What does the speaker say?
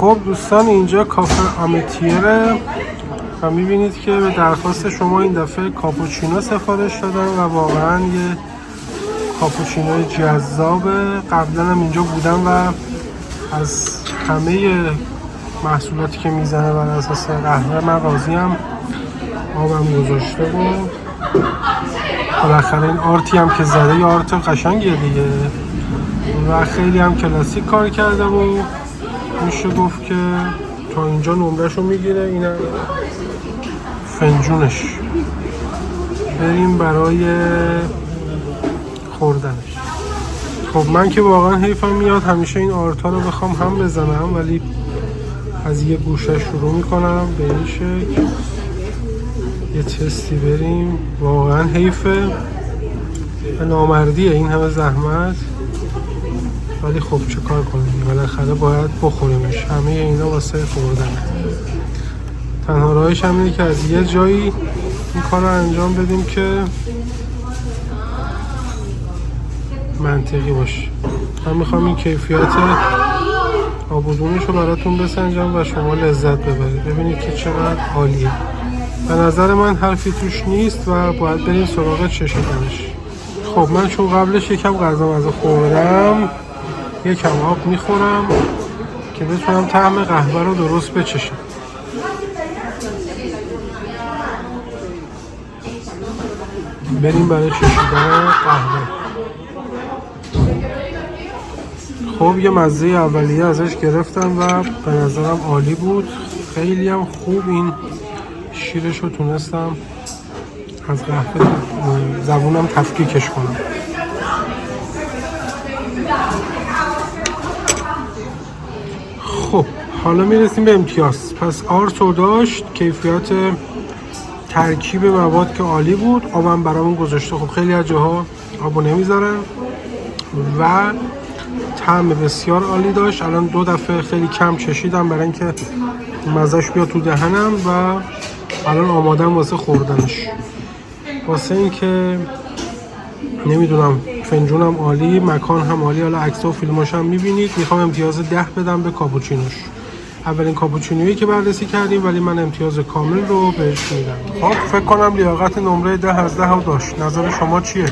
خب دوستان، اینجا کافه آمتیره و میبینید که به درخواست شما این دفعه کاپوچینو سفارش دادم و واقعا یه کاپوچینو جذابه. قبلا هم اینجا بودم و از همه محصولاتی که میزنه بر اساس قهوه من راضیم. آبم گذاشته بود، بالاخره این آرتی هم که زده یه آرت قشنگیه دیگه و خیلی هم کلاسیک کار کرده و میشه گفت که تا اینجا نمرهشو میگیره. اینم فنجونش، بریم برای خوردنش. خب من که واقعا حیفم میاد همیشه این آرتا رو بخوام هم بزنم، ولی از یه گوشه شروع میکنم به این شکل. یه تستی بریم، واقعا حیفه و نامردیه این همه زحمت، ولی خب چه کار کنیم، بالاخره باید بخوریمش. همه اینا واسه خوردنه. تنها راهش هم اینه که از یه جایی این کار رو انجام بدیم که منطقی باشه. من میخوام این کیفیت آبودونش رو براتون بسنجم و شما لذت ببرید، ببینید که چقدر عالیه. به نظر من حرفی توش نیست و باید بریم سراغ چشیدنش. خب من چون قبلش یکم غذا خوردم، یکم آب میخورم که بتونم طعم قهوه رو درست بچشم. بریم برای چشیدن قهوه. خب یه مزه اولیه ازش گرفتم و به نظرم عالی بود. خیلی هم خوب این شیرش رو تونستم از قهوه زبونم تفکیکش کنم. خب حالا میرسیم به امتیاز. پس آرتو داشت، کیفیت ترکیب مواد که عالی بود، آبم برامون گذاشته. خب خیلی از جاها آبو نمیذارن و طعم بسیار عالی داشت. الان 2 دفعه خیلی کم چشیدم برای اینکه مزهش بیاد تو دهنم و الان آمادم واسه خوردنش. واسه اینکه نمیدونم، فنجونم عالی، مکان هم عالی، حالا عکس و فیلماش هم میبینید. میخوام امتیاز 10 بدم به کاپوچینوش. اولین کاپوچینویی که بررسی کردیم، ولی من امتیاز کامل رو بهش میدم. خب فکر کنم لیاقت نمره 10 از 10 داشت. نظر شما چیه؟